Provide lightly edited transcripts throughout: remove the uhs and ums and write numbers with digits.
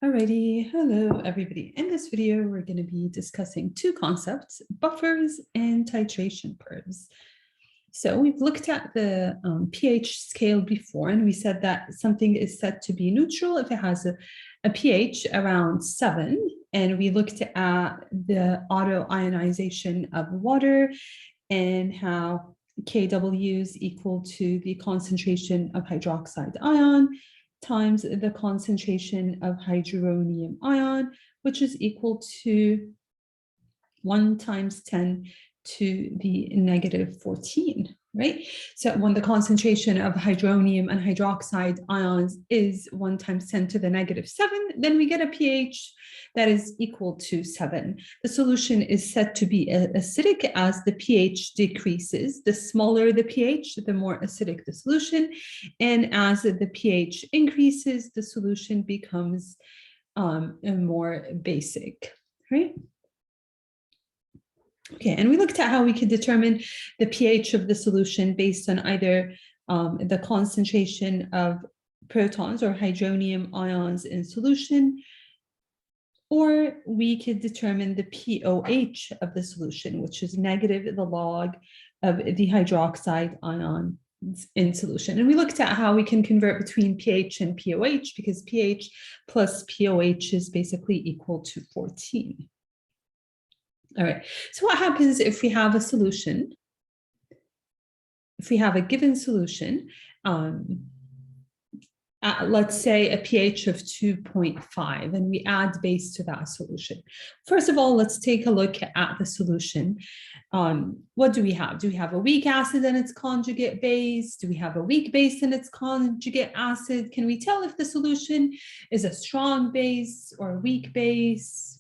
Alrighty, hello everybody. In this video, we're going to be discussing two concepts, buffers and titration curves. So we've looked at the pH scale before, and we said that something is said to be neutral if it has a pH around 7. And we looked at the auto-ionization of water and how Kw is equal to the concentration of hydroxide ion times the concentration of hydronium ion, which is equal to 1 times 10 to the negative 14, right? So when the concentration of hydronium and hydroxide ions is 1 times 10 to the negative 7, then we get a pH that is equal to 7. The solution is said to be acidic as the pH decreases. The smaller the pH, the more acidic the solution. And as the pH increases, the solution becomes more basic, right? Okay, and we looked at how we could determine the pH of the solution based on either the concentration of protons or hydronium ions in solution, or we could determine the pOH of the solution, which is negative the log of the hydroxide ion in solution. And we looked at how we can convert between pH and pOH because pH plus pOH is basically equal to 14. All right, so what happens if we have a solution, if we have a given solution, let's say a pH of 2.5, and we add base to that solution. First of all, let's take a look at the solution. What do we have? Do we have a weak acid and its conjugate base? Do we have a weak base and its conjugate acid? Can we tell if the solution is a strong base or a weak base?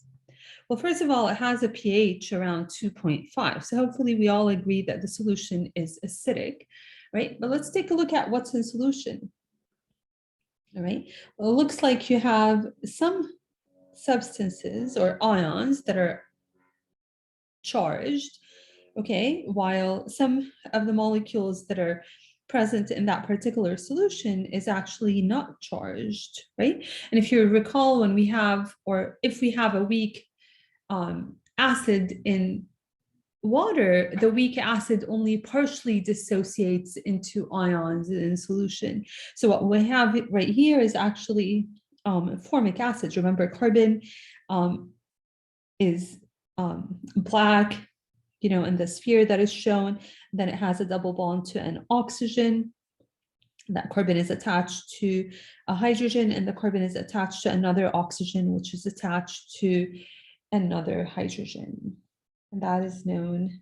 Well, first of all, it has a pH around 2.5. So hopefully we all agree that the solution is acidic, right? But let's take a look at what's in solution. All right. Well, it looks like you have some substances or ions that are charged, okay, while some of the molecules that are present in that particular solution is actually not charged, right? And if you recall, when we have, or if we have a weak acid in water, the weak acid only partially dissociates into ions in solution. So what we have right here is actually formic acid. Remember, carbon is black, you know, in the sphere that is shown. Then it has a double bond to an oxygen. That carbon is attached to a hydrogen, and the carbon is attached to another oxygen, which is attached to another hydrogen, and that is known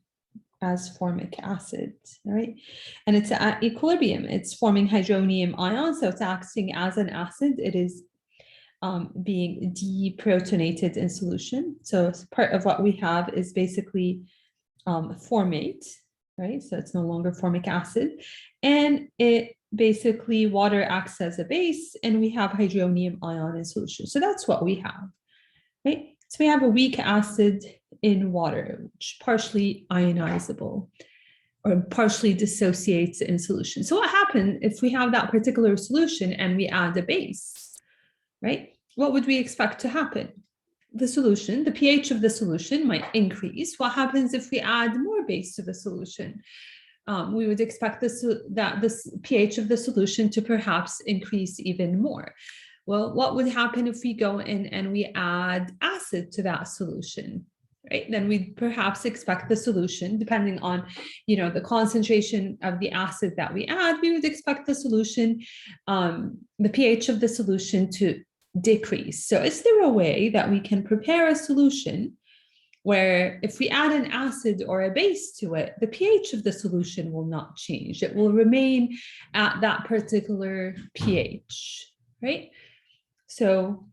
as formic acid, right? And it's at equilibrium. It's forming hydronium ions, so it's acting as an acid. It is being deprotonated in solution. So part of what we have is basically formate, right? So it's no longer formic acid, and it basically water acts as a base, and we have hydronium ion in solution. So that's what we have, right? So we have a weak acid in water, which partially ionizable or partially dissociates in solution. So what happens if we have that particular solution and we add a base, right? What would we expect to happen? The solution, the pH of the solution might increase. What happens if we add more base to the solution? We would expect this pH of the solution to perhaps increase even more. Well, what would happen if we go in and we add acid to that solution, right? Then we'd perhaps expect the solution, depending on, you know, the concentration of the acid that we add, we would expect the solution, the pH of the solution to decrease. So is there a way that we can prepare a solution where if we add an acid or a base to it, the pH of the solution will not change. It will remain at that particular pH, right? So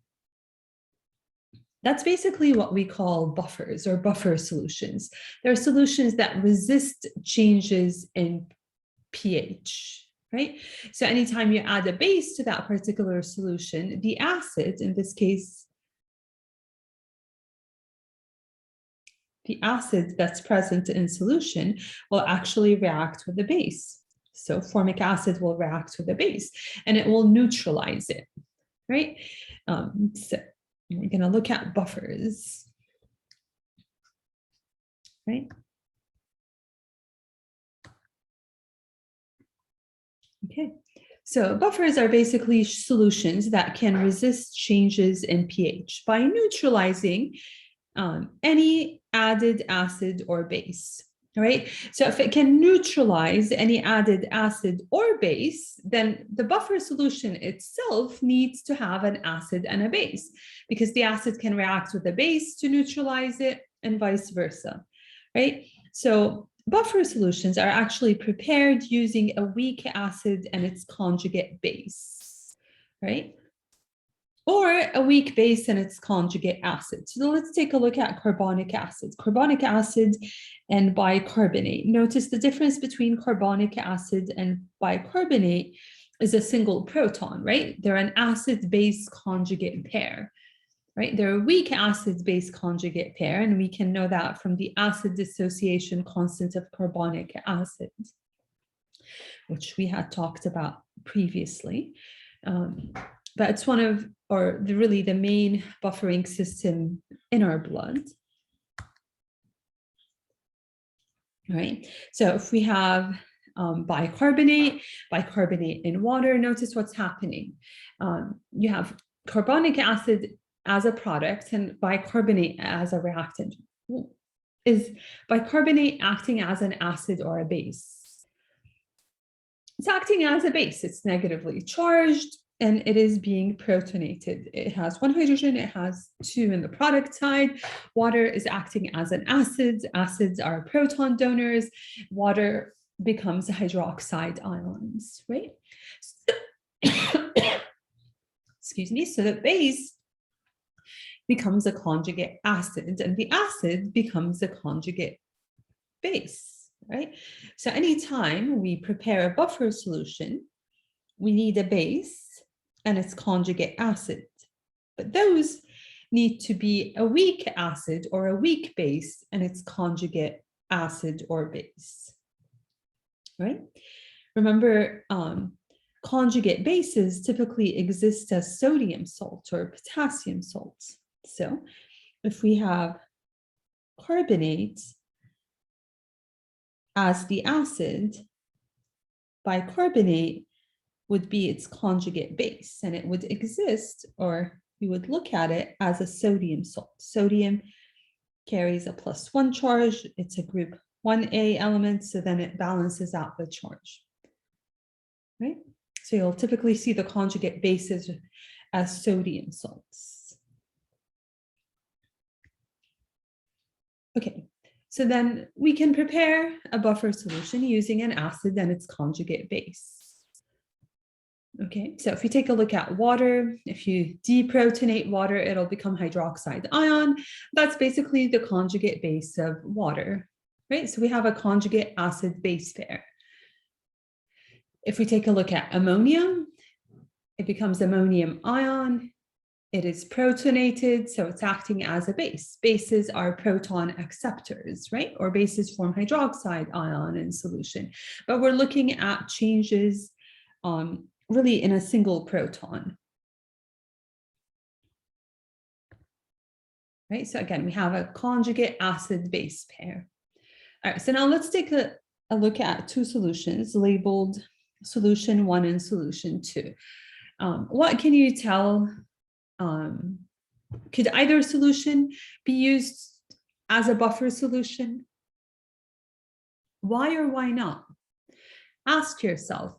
that's basically what we call buffers or buffer solutions. There are solutions that resist changes in pH, right? So anytime you add a base to that particular solution, the acid, in this case, the acid that's present in solution will actually react with the base. So formic acid will react with the base and it will neutralize it, right? So We're going to look at buffers, right? Okay, so buffers are basically solutions that can resist changes in pH by neutralizing any added acid or base. All right, so if it can neutralize any added acid or base, then the buffer solution itself needs to have an acid and a base, because the acid can react with the base to neutralize it and vice versa, right? So buffer solutions are actually prepared using a weak acid and its conjugate base, right? Or a weak base and its conjugate acid. So let's take a look at carbonic acid. Carbonic acid and bicarbonate. Notice the difference between carbonic acid and bicarbonate is a single proton, right? They're an acid-base conjugate pair, right? They're a weak acid-base conjugate pair, and we can know that from the acid dissociation constant of carbonic acid, which we had talked about previously. But it's one of, or really the main buffering system in our blood. Right. So if we have bicarbonate in water, notice what's happening. You have carbonic acid as a product and bicarbonate as a reactant. Is bicarbonate acting as an acid or a base? It's acting as a base. It's negatively charged, and it is being protonated. It has one hydrogen, it has two in the product side. Water is acting as an acid. Acids are proton donors. Water becomes hydroxide ions, right? Excuse me. So the base becomes a conjugate acid, and the acid becomes a conjugate base, right? So anytime we prepare a buffer solution, we need a base and its conjugate acid, but those need to be a weak acid or a weak base and its conjugate acid or base, right? Remember, conjugate bases typically exist as sodium salt or potassium salt. So if we have carbonate as the acid, bicarbonate would be its conjugate base, and it would exist, or you would look at it as a sodium salt. Sodium carries a +1 charge. It's a group 1A element, so then it balances out the charge, right? So you'll typically see the conjugate bases as sodium salts. Okay, so then we can prepare a buffer solution using an acid and its conjugate base. Okay, so if you take a look at water, if you deprotonate water, it'll become hydroxide ion. That's basically the conjugate base of water, right? So we have a conjugate acid-base pair. If we take a look at ammonia, it becomes ammonium ion. It is protonated, so it's acting as a base. Bases are proton acceptors, right? Or bases form hydroxide ion in solution. But we're looking at changes really in a single proton. Right, so again, we have a conjugate acid-base pair. All right, so now let's take a look at two solutions labeled solution 1 and solution 2. What can you tell? Could either solution be used as a buffer solution? Why or why not? Ask yourself.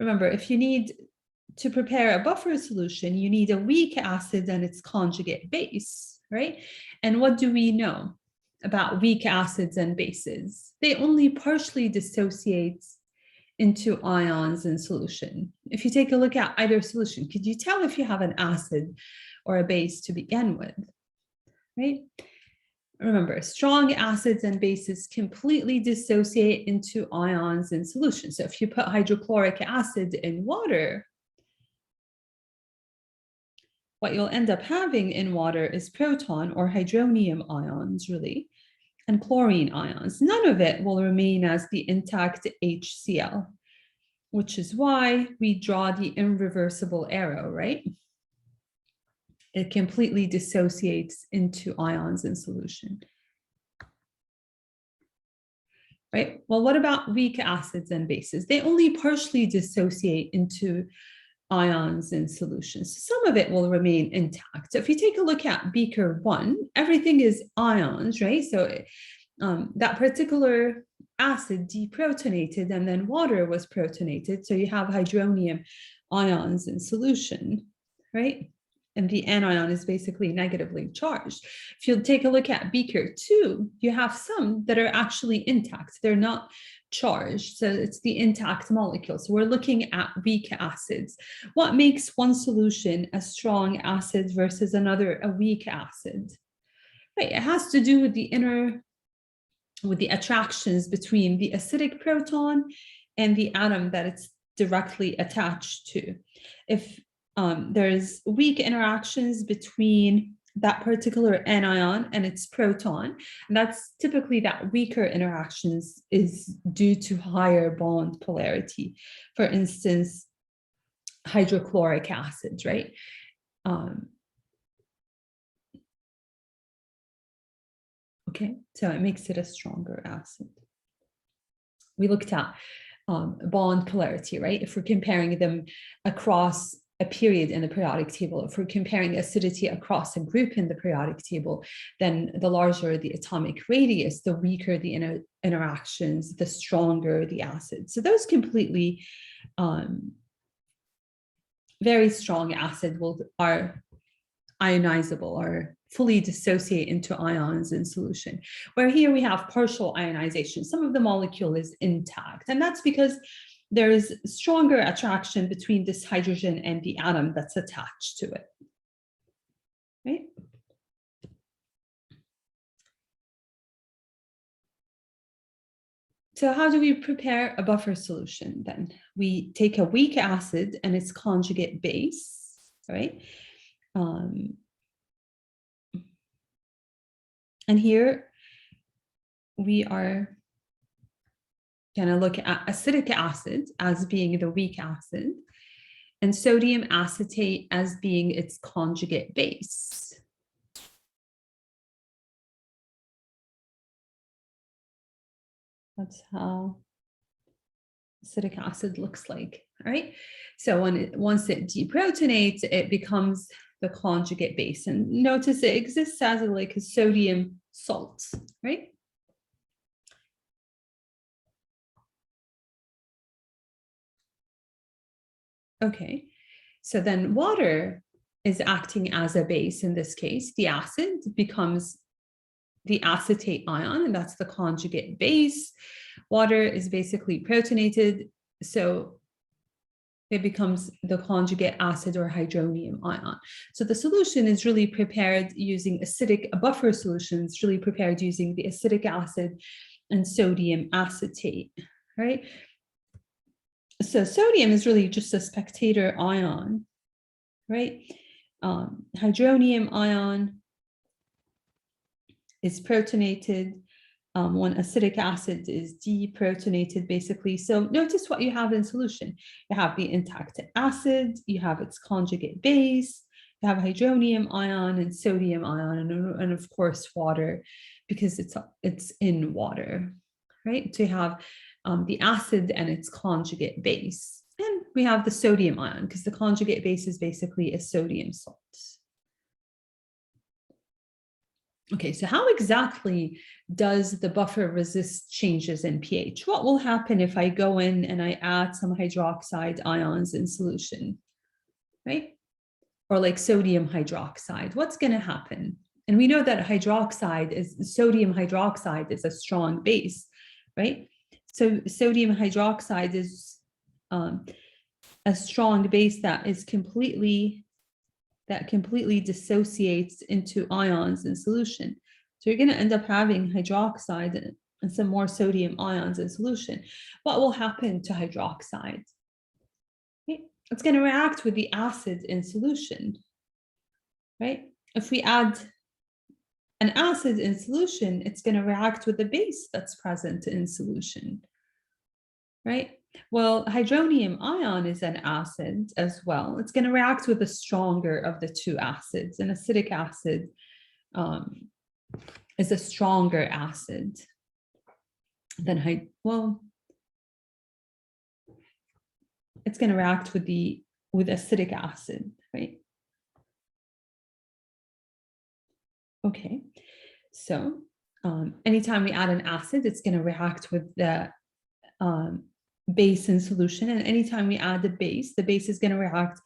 Remember, if you need to prepare a buffer solution, you need a weak acid and its conjugate base, right? And what do we know about weak acids and bases? They only partially dissociate into ions in solution. If you take a look at either solution, could you tell if you have an acid or a base to begin with, right? Remember, strong acids and bases completely dissociate into ions in solution. So if you put hydrochloric acid in water, what you'll end up having in water is proton or hydronium ions, really, and chlorine ions. None of it will remain as the intact HCl, which is why we draw the irreversible arrow, right? It completely dissociates into ions in solution. Right? Well, what about weak acids and bases? They only partially dissociate into ions in solutions. Some of it will remain intact. So if you take a look at beaker 1, everything is ions, right? So that particular acid deprotonated and then water was protonated. So you have hydronium ions in solution, right? And the anion is basically negatively charged. If you take a look at beaker 2, you have some that are actually intact. They're not charged. So it's the intact molecule. So we're looking at weak acids. What makes one solution a strong acid versus another a weak acid? Right, it has to do with the attractions between the acidic proton and the atom that it's directly attached to. If there's weak interactions between that particular anion and its proton, and that's typically that weaker interactions is due to higher bond polarity. For instance, hydrochloric acids, right? Okay, so it makes it a stronger acid. We looked at bond polarity, right? If we're comparing them across a period in the periodic table, if we're comparing acidity across a group in the periodic table, then the larger the atomic radius, the weaker the interactions, the stronger the acid. So those completely very strong acid are ionizable or fully dissociate into ions in solution, where here we have partial ionization. Some of the molecule is intact, and that's because there is stronger attraction between this hydrogen and the atom that's attached to it, right? So how do we prepare a buffer solution then? We take a weak acid and its conjugate base, right? And here we are going to look at acidic acid as being the weak acid and sodium acetate as being its conjugate base. That's how acidic acid looks like, all right? So once it deprotonates, it becomes the conjugate base. And notice it exists as like a sodium salt, right? Okay, so then water is acting as a base in this case. The acid becomes the acetate ion, and that's the conjugate base. Water is basically protonated, so it becomes the conjugate acid or hydronium ion. So the solution is really prepared using a buffer solution is really prepared using the acidic acid and sodium acetate, right? So sodium is really just a spectator ion, right? Hydronium ion is protonated when acidic acid is deprotonated, basically. So notice what you have in solution. You have the intact acid, you have its conjugate base, you have hydronium ion and sodium ion, and of course water, because it's in water, right? So you have the acid and its conjugate base. And we have the sodium ion, because the conjugate base is basically a sodium salt. Okay, so how exactly does the buffer resist changes in pH? What will happen if I go in and I add some hydroxide ions in solution, right? Or like sodium hydroxide, what's going to happen? And we know that sodium hydroxide is a strong base, right? So sodium hydroxide is a strong base that completely dissociates into ions in solution. So you're going to end up having hydroxide and some more sodium ions in solution. What will happen to hydroxide? It's going to react with the acid in solution, right? If we add an acid in solution, it's going to react with the base that's present in solution, right? Well, hydronium ion is an acid as well. It's going to react with the stronger of the two acids. An acidic acid is a stronger acid than it's going to react with acidic acid, right? Okay, so anytime we add an acid, it's going to react with the base in solution, and anytime we add the base is going to react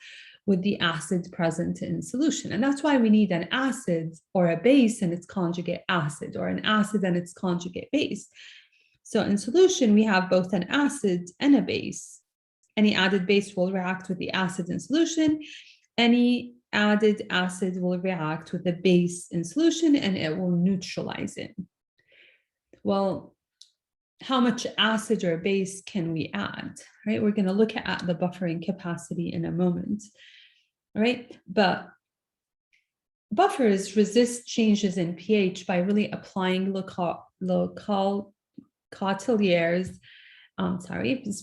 with the acid present in solution. And that's why we need an acid or a base and its conjugate acid, or an acid and its conjugate base. So in solution, we have both an acid and a base. Any added base will react with the acid in solution. Any added acid will react with the base in solution, and it will neutralize it. Well, how much acid or base can we add, right? We're going to look at the buffering capacity in a moment, right? But buffers resist changes in pH by really applying Lecoutillier's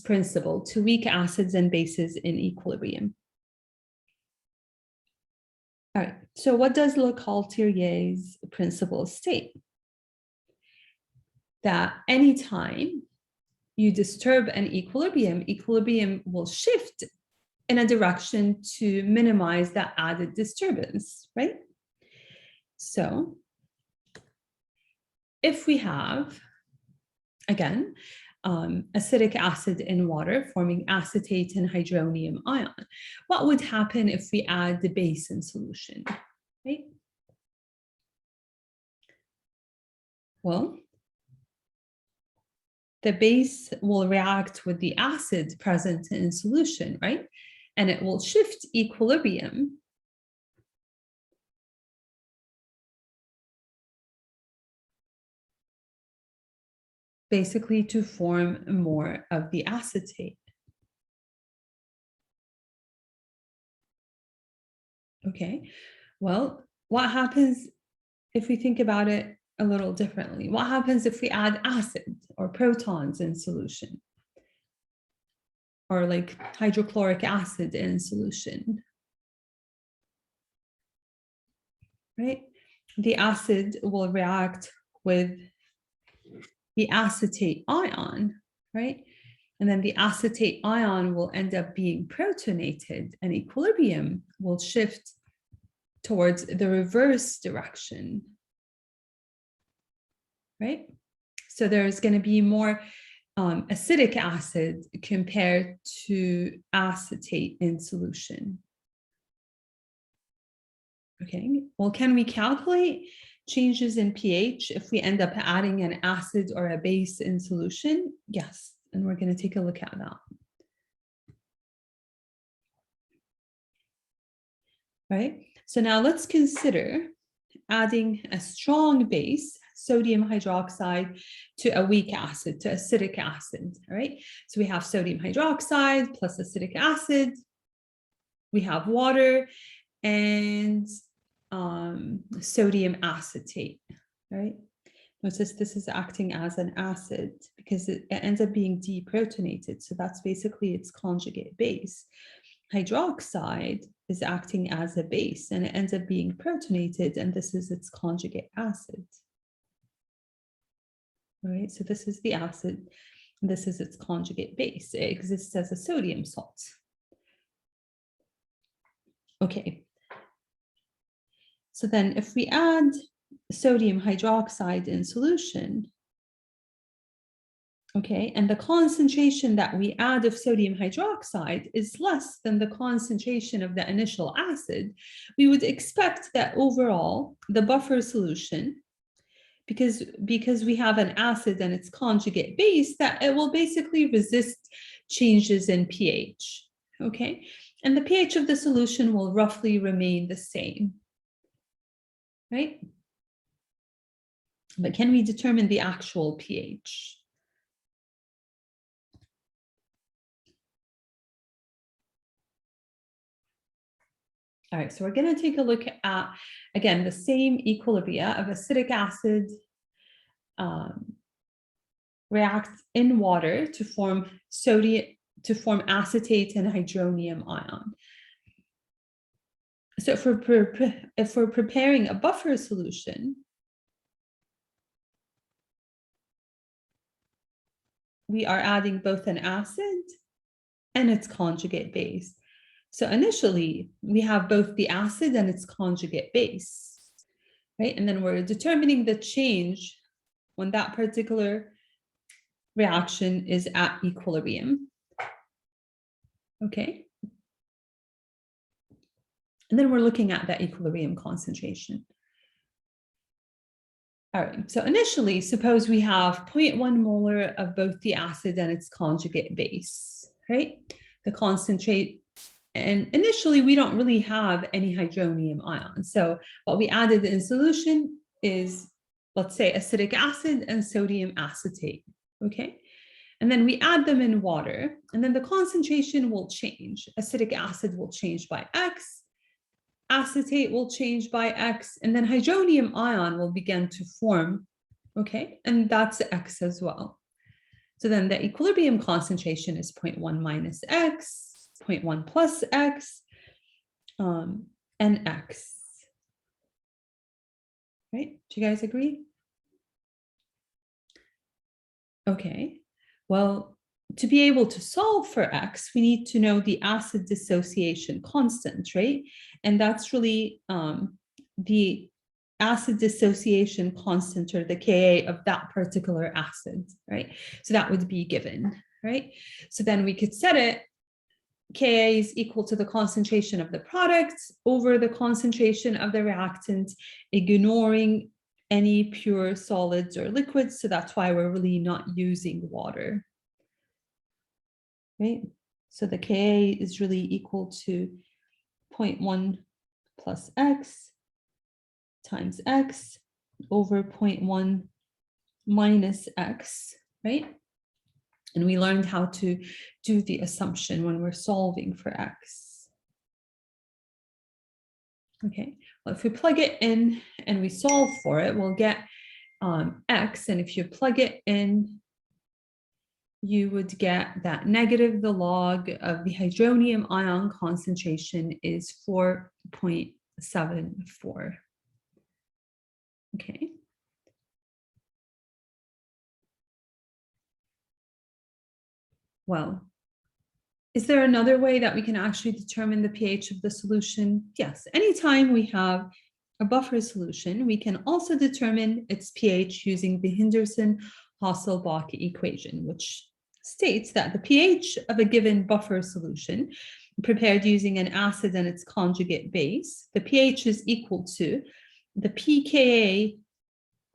principle to weak acids and bases in equilibrium. All right, so what does Lecoutillier's principle state? That anytime you disturb an equilibrium will shift in a direction to minimize that added disturbance, right? So if we have, again, acidic acid in water forming acetate and hydronium ion, what would happen if we add the base in solution, right? Well, the base will react with the acid present in solution, right? And it will shift equilibrium basically to form more of the acetate. Okay, well, what happens if we think about it a little differently? What happens if we add acid or protons in solution? Or like hydrochloric acid in solution, right? The acid will react with the acetate ion, right? And then the acetate ion will end up being protonated, and equilibrium will shift towards the reverse direction, right? So there's going to be more acidic acid compared to acetate in solution. Okay, well, can we calculate changes in pH if we end up adding an acid or a base in solution? Yes, and we're going to take a look at that. Right, so now let's consider adding a strong base, sodium hydroxide, to a weak acid, to acidic acid, all right? So we have sodium hydroxide plus acidic acid, we have water, and sodium acetate, right? Notice this is acting as an acid because it ends up being deprotonated. So that's basically its conjugate base. Hydroxide is acting as a base and it ends up being protonated, and this is its conjugate acid. All right, so this is the acid, this is its conjugate base. It exists as a sodium salt. Okay. So then if we add sodium hydroxide in solution, okay, and the concentration that we add of sodium hydroxide is less than the concentration of the initial acid, we would expect that overall the buffer solution, because we have an acid and its conjugate base, that it will basically resist changes in pH, okay? And the pH of the solution will roughly remain the same, right? But can we determine the actual pH? All right, so we're going to take a look at, again, the same equilibria of acidic acid react in water to form acetate and hydronium ion. So if we're preparing a buffer solution, we are adding both an acid and its conjugate base. So initially, we have both the acid and its conjugate base, right? And then we're determining the change when that particular reaction is at equilibrium. Okay. And then we're looking at that equilibrium concentration. All right, so initially, suppose we have 0.1 molar of both the acid and its conjugate base, right? The concentrate, and initially we don't really have any hydronium ions. So what we added in solution is, let's say, acetic acid and sodium acetate, okay? And then we add them in water, and then the concentration will change. Acetic acid will change by X, acetate will change by X, and then hydronium ion will begin to form, okay? And that's X as well. So then the equilibrium concentration is 0.1 minus X, 0.1 plus X, and X. Right? Do you guys agree? Okay. Well, to be able to solve for X, we need to know the acid dissociation constant, right? And that's really the acid dissociation constant, or the Ka of that particular acid, right? So that would be given, right? So then we could set it, Ka is equal to the concentration of the product over the concentration of the reactant, ignoring any pure solids or liquids. So that's why we're really not using water. Right? So the Ka is really equal to 0.1 plus X times X over 0.1 minus X, right? And we learned how to do the assumption when we're solving for X. Okay, well, if we plug it in and we solve for it, we'll get X. And if you plug it in, you would get that negative the log of the hydronium ion concentration is 4.74. Okay. Well, is there another way that we can actually determine the pH of the solution? Yes, anytime we have a buffer solution, we can also determine its pH using the Henderson-Hasselbalch equation, which states that the pH of a given buffer solution prepared using an acid and its conjugate base, the pH is equal to the pKa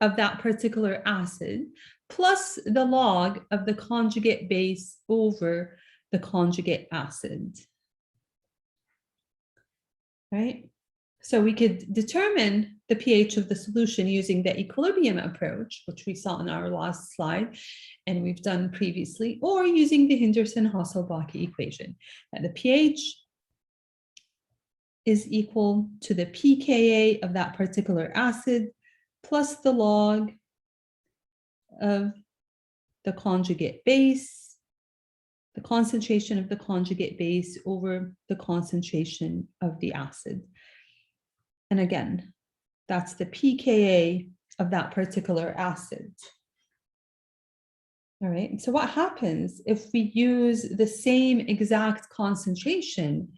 of that particular acid plus the log of the conjugate base over the conjugate acid. Right? So we could determine the pH of the solution using the equilibrium approach, which we saw in our last slide and we've done previously, or using the Henderson-Hasselbalch equation, that the pH is equal to the pKa of that particular acid plus the log of the conjugate base, the concentration of the conjugate base over the concentration of the acid. And again, that's the pKa of that particular acid. All right, so what happens if we use the same exact concentration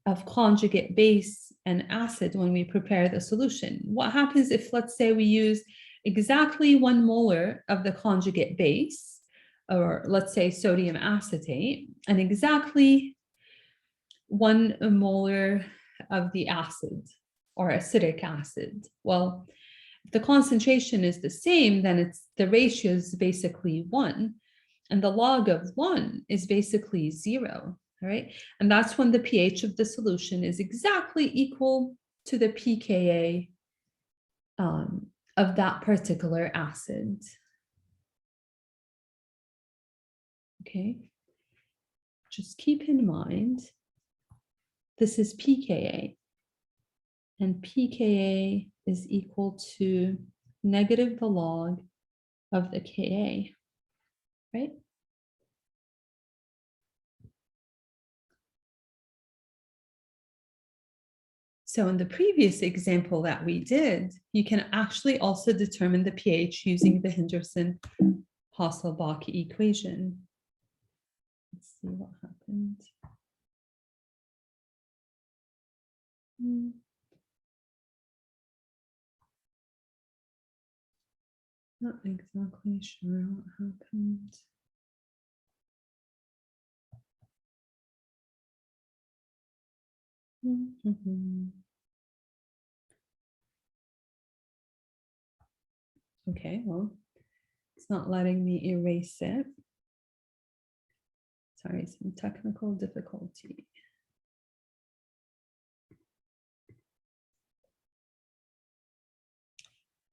of conjugate base and acid when we prepare the solution? What happens if, let's say, we use exactly 1 molar of the conjugate base, or let's say sodium acetate, and exactly 1 molar of the acid or acetic acid? Well, if the concentration is the same, then the ratio is basically 1, and the log of 1 is basically 0. All right, and that's when the pH of the solution is exactly equal to the pKa of that particular acid. Okay, just keep in mind, this is pKa, and pKa is equal to negative the log of the Ka. right? So in the previous example that we did, you can actually also determine the pH using the Henderson-Hasselbalch equation. Let's see what happened. Not exactly sure what happened. Okay, well, it's not letting me erase it. Sorry, some technical difficulty.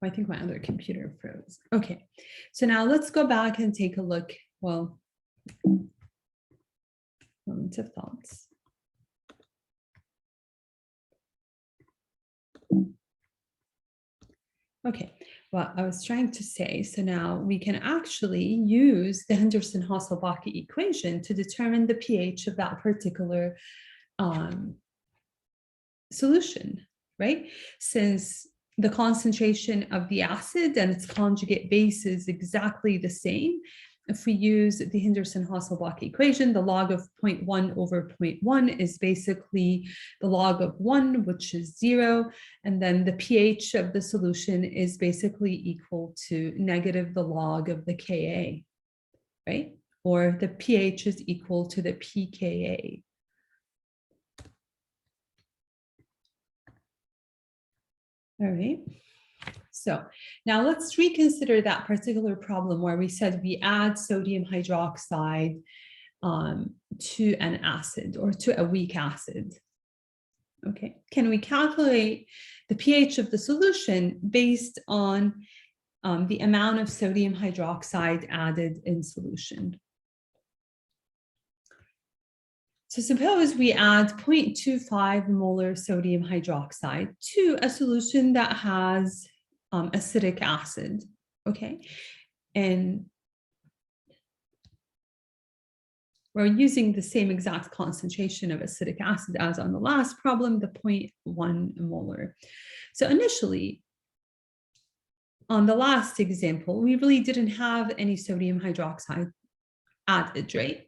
I think my other computer froze. Okay, so now let's go back and take a look. Well, moment of thoughts. Okay, well, I was trying to say, so now we can actually use the Henderson-Hasselbalch equation to determine the pH of that particular solution, right? Since the concentration of the acid and its conjugate base is exactly the same, if we use the Henderson-Hasselbalch equation, the log of 0.1 over 0.1 is basically the log of 1, which is 0. And then the pH of the solution is basically equal to negative the log of the Ka, right? Or the pH is equal to the pKa. All right. So now let's reconsider that particular problem where we said we add sodium hydroxide to an acid or to a weak acid. Okay, can we calculate the pH of the solution based on the amount of sodium hydroxide added in solution? So suppose we add 0.25 molar sodium hydroxide to a solution that has acidic acid, okay? And we're using the same exact concentration of acidic acid as on the last problem, the 0.1 molar. So initially, on the last example, we really didn't have any sodium hydroxide added, right?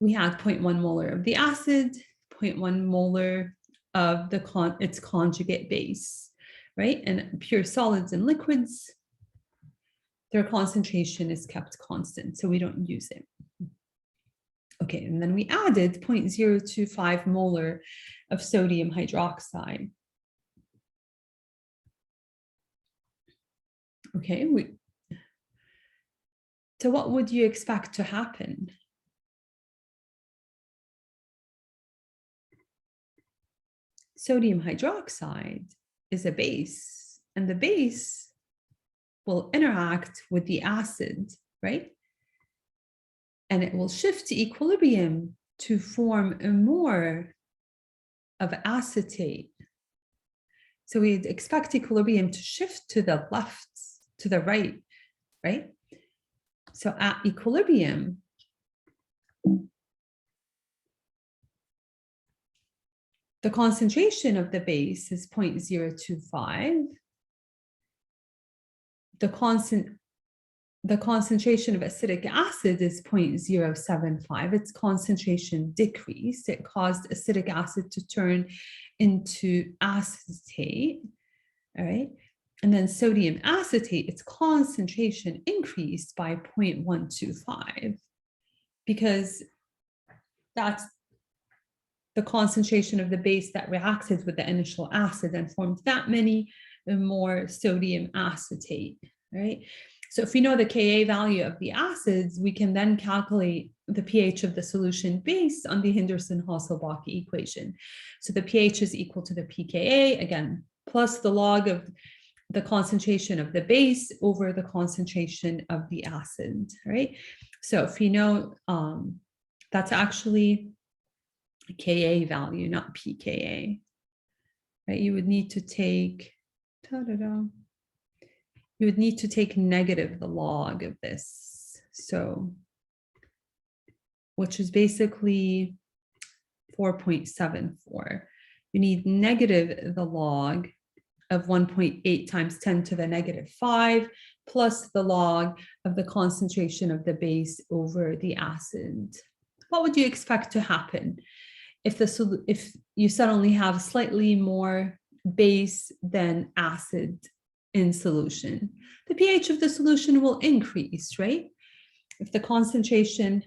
We had 0.1 molar of the acid, 0.1 molar of its conjugate base, right? And pure solids and liquids, their concentration is kept constant, so we don't use it. Okay, and then we added 0.025 molar of sodium hydroxide. Okay, so what would you expect to happen? Sodium hydroxide is a base, and the base will interact with the acid, right? And it will shift to equilibrium to form more of acetate. So we'd expect equilibrium to shift to the left, to the right, right? So at equilibrium, the concentration of the base is 0.025. The concentration of acidic acid is 0.075. Its concentration decreased. It caused acidic acid to turn into acetate, all right? And then sodium acetate, its concentration increased by 0.125 because that's the concentration of the base that reacted with the initial acid and formed that many more sodium acetate, right? So if we know the Ka value of the acids, we can then calculate the pH of the solution based on the Henderson-Hasselbalch equation. So the pH is equal to the pKa, again, plus the log of the concentration of the base over the concentration of the acid, right? So if we know that's actually a Ka value, not pKa, right? You would need to take, you would need to take negative the log of this. So which is basically 4.74. You need negative the log of 1.8 times 10 to the negative 5 plus the log of the concentration of the base over the acid. What would you expect to happen if you suddenly have slightly more base than acid in solution? The pH of the solution will increase, right? If the concentration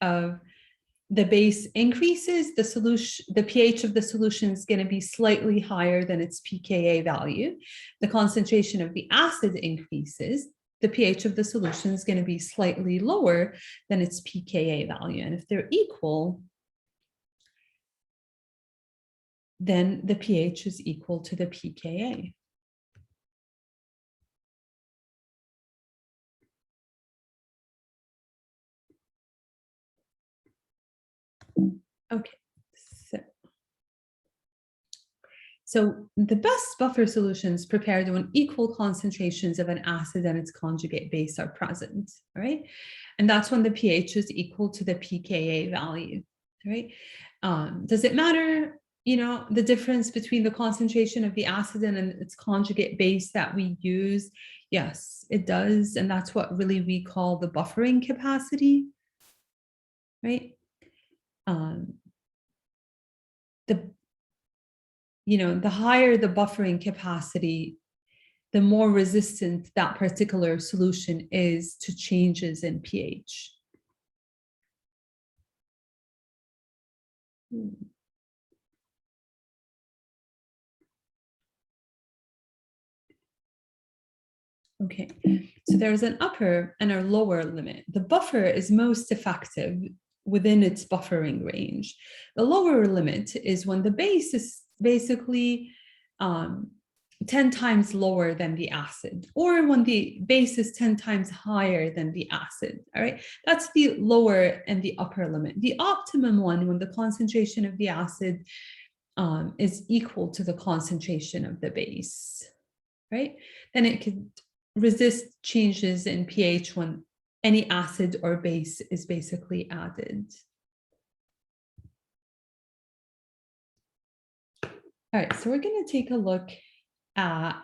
of the base increases, the pH of the solution is going to be slightly higher than its pKa value. The concentration of the acid increases, the pH of the solution is going to be slightly lower than its pKa value. And if they're equal, then the pH is equal to the pKa. Okay, so the best buffer solutions prepared when equal concentrations of an acid and its conjugate base are present, right? And that's when the pH is equal to the pKa value, right? Does it matter, the difference between the concentration of the acid and its conjugate base that we use? Yes, it does. And that's what really we call the buffering capacity, right? The higher the buffering capacity, the more resistant that particular solution is to changes in pH. Okay, so there's an upper and a lower limit. The buffer is most effective within its buffering range. The lower limit is when the base is basically 10 times lower than the acid, or when the base is 10 times higher than the acid, all right? That's the lower and the upper limit. The optimum one, when the concentration of the acid is equal to the concentration of the base, right? Then it could resist changes in pH when any acid or base is basically added. All right, so we're going to take a look at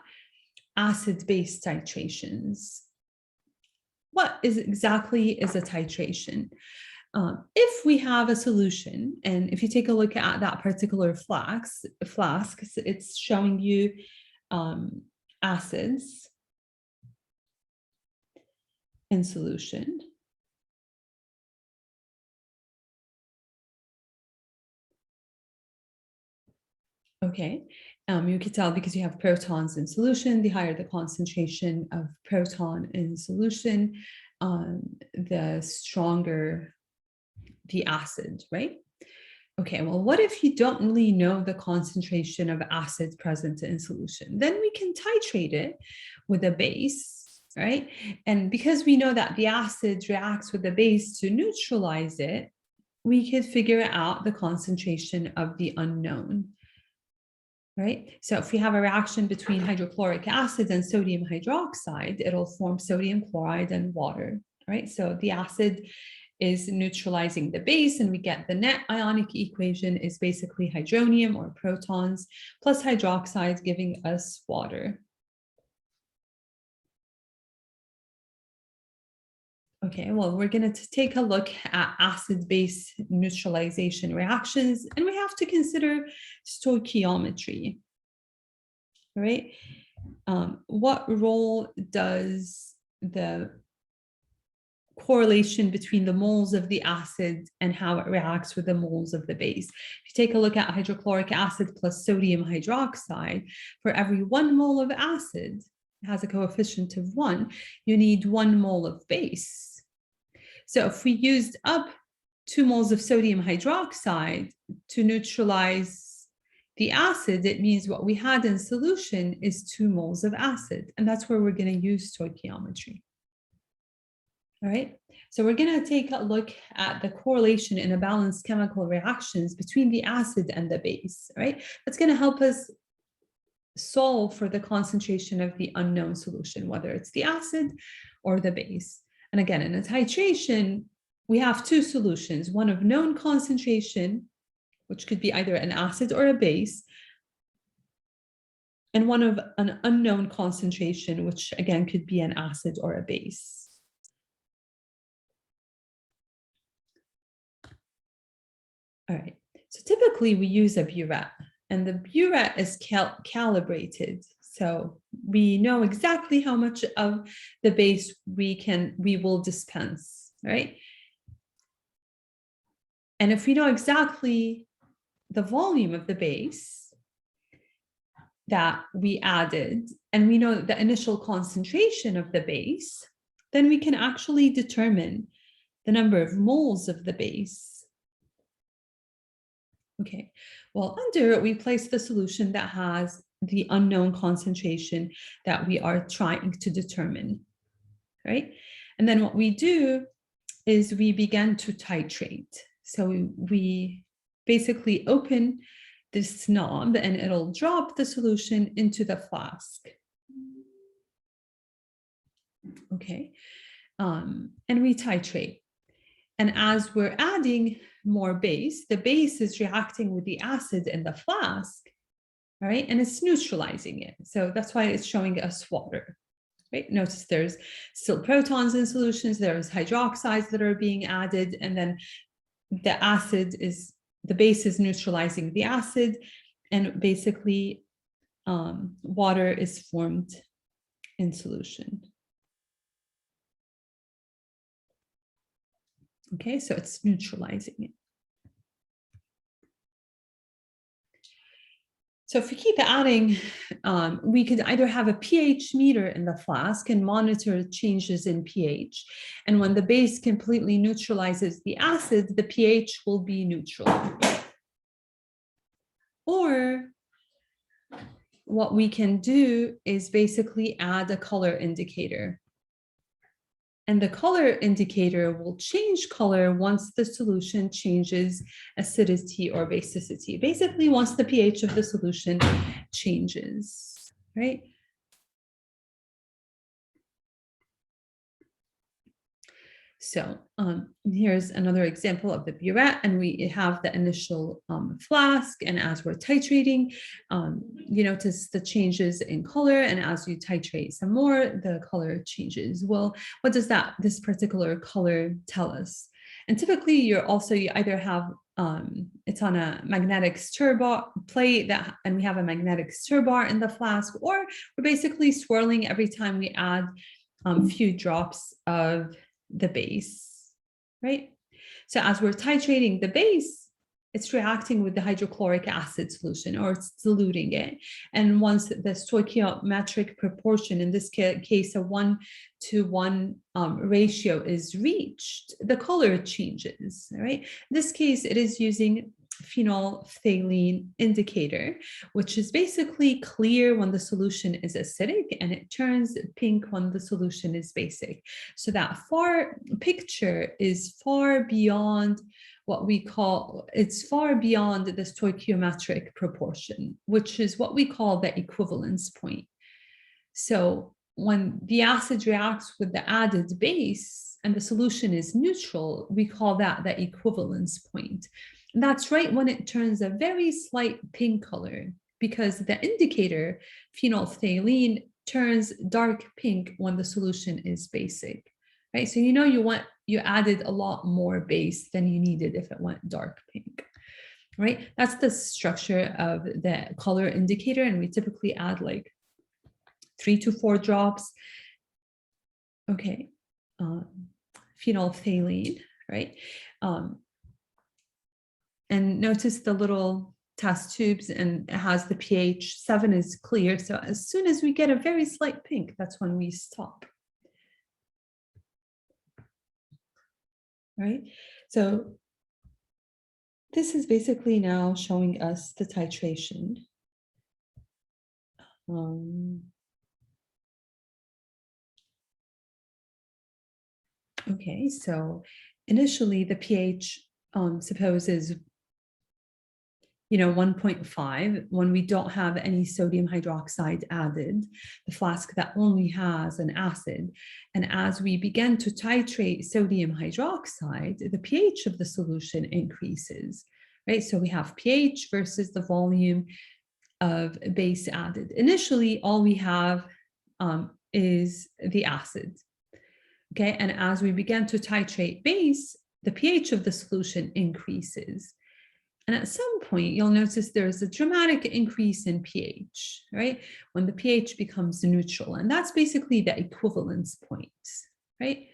acid-base titrations. What exactly is a titration? If we have a solution, and if you take a look at that particular flask, it's showing you acids in solution. Okay, you can tell because you have protons in solution, the higher the concentration of proton in solution, the stronger the acid, right? Okay, well, what if you don't really know the concentration of acid present in solution? Then we can titrate it with a base, right? And because we know that the acid reacts with the base to neutralize it, we could figure out the concentration of the unknown, right? So if we have a reaction between hydrochloric acid and sodium hydroxide, it'll form sodium chloride and water, right? So the acid is neutralizing the base, and we get the net ionic equation is basically hydronium or protons plus hydroxide giving us water. Okay, well, we're going to take a look at acid-base neutralization reactions, and we have to consider stoichiometry, right? What role does the correlation between the moles of the acid and how it reacts with the moles of the base? If you take a look at hydrochloric acid plus sodium hydroxide, for every 1 mole of acid, it has a coefficient of 1, you need 1 mole of base. So if we used up 2 moles of sodium hydroxide to neutralize the acid, it means what we had in solution is 2 moles of acid, and that's where we're going to use stoichiometry. All right, so we're going to take a look at the correlation in a balanced chemical reactions between the acid and the base, right? That's going to help us solve for the concentration of the unknown solution, whether it's the acid or the base. And again, in a titration, we have two solutions, one of known concentration, which could be either an acid or a base, and one of an unknown concentration, which again could be an acid or a base. All right, so typically we use a burette, and the burette is calibrated. So we know exactly how much of the base we will dispense, right? And if we know exactly the volume of the base that we added, and we know the initial concentration of the base, then we can actually determine the number of moles of the base. Okay, well, under it, we place the solution that has the unknown concentration that we are trying to determine, right? And then what we do is we begin to titrate. So we basically open this knob and it'll drop the solution into the flask. Okay, and we titrate. And as we're adding more base, the base is reacting with the acid in the flask, all right, and it's neutralizing it. So that's why it's showing us water, right? Notice there's still protons in solutions, there's hydroxides that are being added, and then the base is neutralizing the acid, and basically water is formed in solution. Okay, so it's neutralizing it. So if we keep adding, we could either have a pH meter in the flask and monitor changes in pH. And when the base completely neutralizes the acid, the pH will be neutral. Or what we can do is basically add a color indicator. And the color indicator will change color once the solution changes acidity or basicity. Basically, once the pH of the solution changes, right? So here's another example of the burette, and we have the initial flask, and as we're titrating, you notice the changes in color, and as you titrate some more, the color changes. Well, what does this particular color tell us? And typically you either have, it's on a magnetic stir bar plate and we have a magnetic stir bar in the flask, or we're basically swirling every time we add a few drops of the base, right? So as we're titrating the base, it's reacting with the hydrochloric acid solution, or it's diluting it. And once the stoichiometric proportion, in this case, a 1:1 ratio is reached, the color changes, right? In this case, it is using phenolphthalein indicator, which is basically clear when the solution is acidic, and it turns pink when the solution is basic. So that picture is far beyond it's far beyond the stoichiometric proportion, which is what we call the equivalence point. So when the acid reacts with the added base and the solution is neutral, we call that the equivalence point. And that's right when it turns a very slight pink color, because the indicator, phenolphthalein, turns dark pink when the solution is basic, right? So you added a lot more base than you needed if it went dark pink, right? That's the structure of the color indicator, and we typically add like 3 to 4 drops. Okay, phenolphthalein, right? And notice the little test tubes, and it has the pH 7 is clear. So as soon as we get a very slight pink, that's when we stop. Right? So this is basically now showing us the titration. Okay, so initially the pH suppose is, 1.5 when we don't have any sodium hydroxide added, the flask that only has an acid. And as we begin to titrate sodium hydroxide, the pH of the solution increases, right? So we have pH versus the volume of base added. Initially, all we have is the acid, okay? And as we begin to titrate base, the pH of the solution increases. And at some point, you'll notice there's a dramatic increase in pH, right? When the pH becomes neutral, and that's basically the equivalence point, right?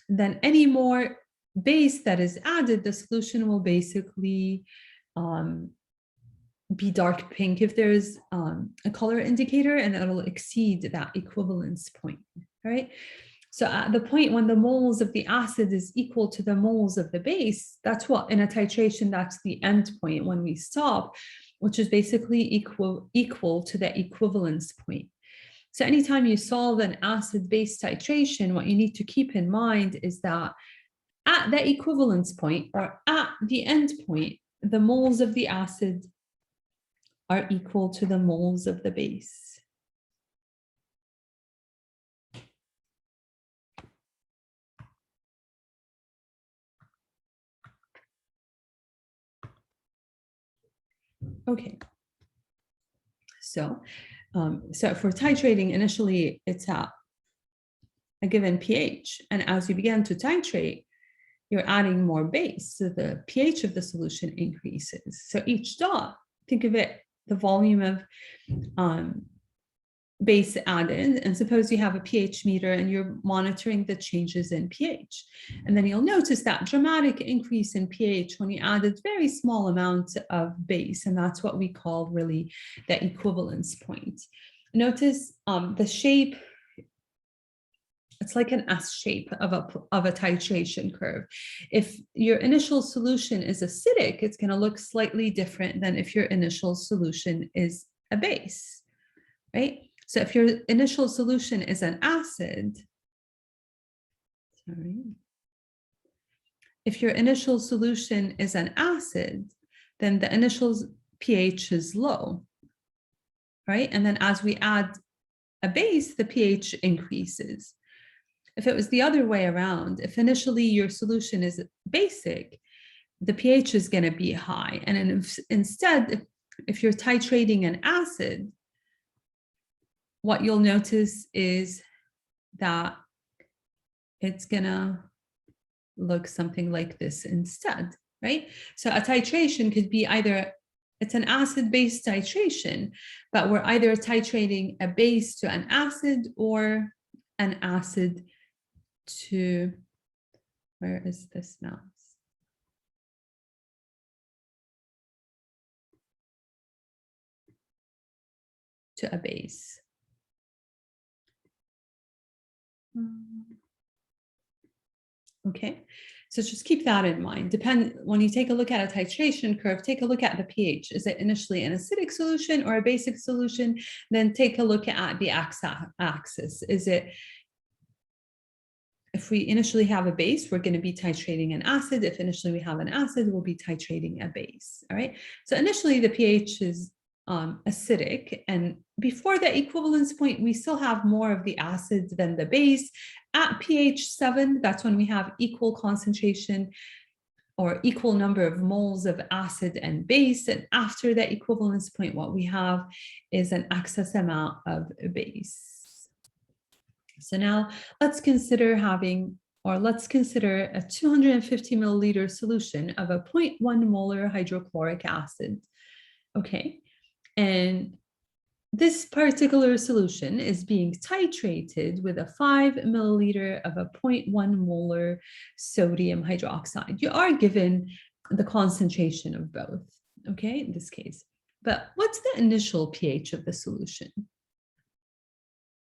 Then any more base that is added, the solution will basically be dark pink if there's a color indicator, and it'll exceed that equivalence point, right? So at the point when the moles of the acid is equal to the moles of the base, that's what in a titration, that's the end point when we stop, which is basically equal to the equivalence point. So anytime you solve an acid-base titration, what you need to keep in mind is that at the equivalence point or at the end point, the moles of the acid are equal to the moles of the base. Okay, so if we're titrating, initially it's at a given pH, and as you begin to titrate, you're adding more base, so the pH of the solution increases. So each dot, think of it, the volume of base added, and suppose you have a pH meter and you're monitoring the changes in pH. And then you'll notice that dramatic increase in pH when you added very small amounts of base, and that's what we call really the equivalence point. Notice the shape, it's like an S shape of a titration curve. If your initial solution is acidic, it's going to look slightly different than if your initial solution is a base, right? So if your initial solution is an acid, if your initial solution is an acid, then the initial pH is low, right? And then as we add a base, the pH increases. If it was the other way around, if initially your solution is basic, the pH is going to be high. And instead, if you're titrating an acid, what you'll notice is that it's going to look something like this instead, right? So a titration could be either, it's an acid-base titration, but we're either titrating a base to an acid or an acid to, where is this mouse? To a base. Okay, so just keep that in mind. When you take a look at a titration curve, take a look at the pH. Is it initially an acidic solution or a basic solution? Then take a look at the axis. Is it, if we initially have a base, we're going to be titrating an acid. If initially we have an acid, we'll be titrating a base. All right, so initially the pH is acidic, and before the equivalence point, we still have more of the acid than the base. At pH 7, that's when we have equal concentration or equal number of moles of acid and base. And after that equivalence point, what we have is an excess amount of base. So now let's consider let's consider a 250 milliliter solution of a 0.1 molar hydrochloric acid. Okay, and this particular solution is being titrated with a 5 milliliter of a 0.1 molar sodium hydroxide. You are given the concentration of both, okay, in this case. But what's the initial pH of the solution?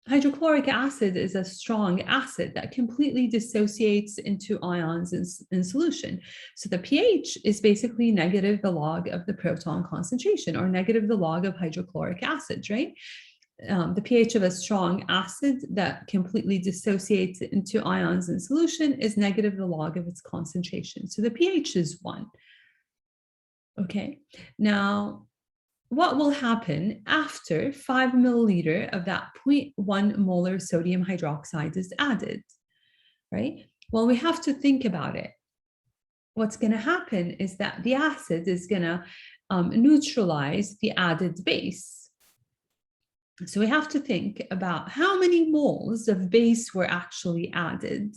Hydrochloric acid is a strong acid that completely dissociates into ions in solution. So the pH is basically negative the log of the proton concentration, or negative the log of hydrochloric acid, right? The pH of a strong acid that completely dissociates into ions in solution is negative the log of its concentration. So the pH is 1. Okay, now what will happen after 5 milliliter of that 0.1 molar sodium hydroxide is added, right? Well, we have to think about it. What's going to happen is that the acid is going to neutralize the added base. So we have to think about how many moles of base were actually added.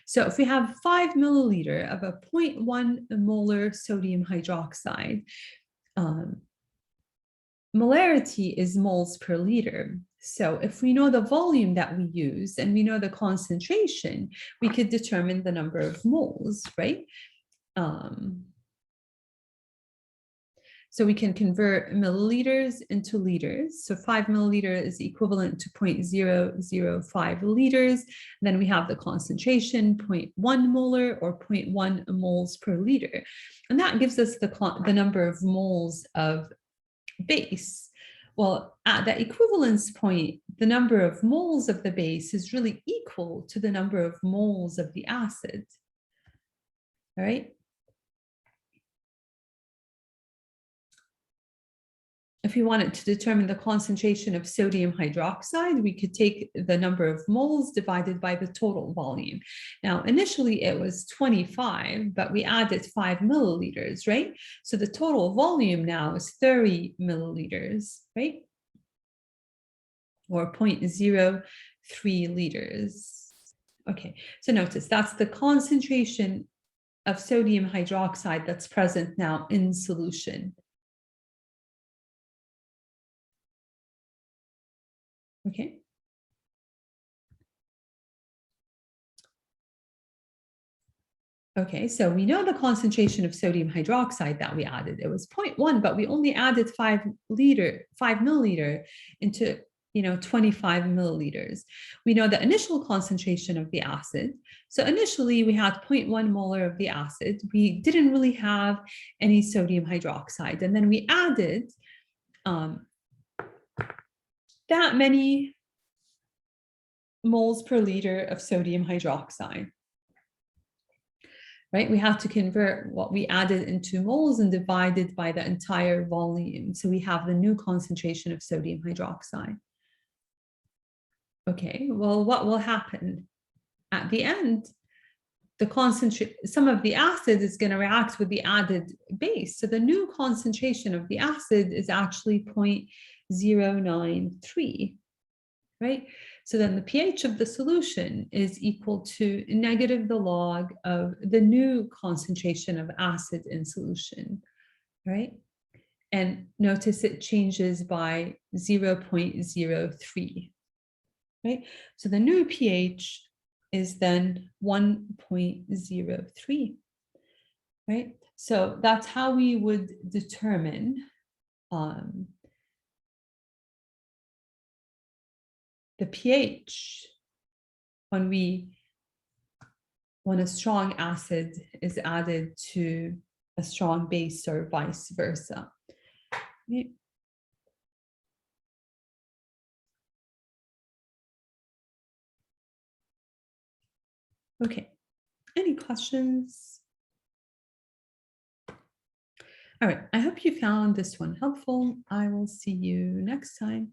So if we have 5 milliliter of a 0.1 molar sodium hydroxide, molarity is moles per liter. So if we know the volume that we use and we know the concentration, we could determine the number of moles, right? So we can convert milliliters into liters. So 5 milliliter is equivalent to 0.005 liters. Then we have the concentration, 0.1 molar or 0.1 moles per liter. And that gives us the number of moles of base. Well, at the equivalence point, the number of moles of the base is really equal to the number of moles of the acid. All right. If we wanted to determine the concentration of sodium hydroxide, we could take the number of moles divided by the total volume. Now, initially it was 25, but we added 5 milliliters, right? So the total volume now is 30 milliliters, right? Or 0.03 liters. Okay, so notice that's the concentration of sodium hydroxide that's present now in solution. Okay. Okay, so we know the concentration of sodium hydroxide that we added. It was 0.1, but we only added 5 milliliter into 25 milliliters. We know the initial concentration of the acid. So initially we had 0.1 molar of the acid. We didn't really have any sodium hydroxide. And then we added that many moles per liter of sodium hydroxide. Right? We have to convert what we added into moles and divide it by the entire volume. So we have the new concentration of sodium hydroxide. Okay, well, what will happen? At the end, some of the acid is going to react with the added base. So the new concentration of the acid is actually 0.093, right? So then the pH of the solution is equal to negative the log of the new concentration of acid in solution, right? And notice it changes by 0.03, right? So the new pH is then 1.03, right? So that's how we would determine the pH when a strong acid is added to a strong base or vice versa. Okay, any questions? All right, I hope you found this one helpful. I will see you next time.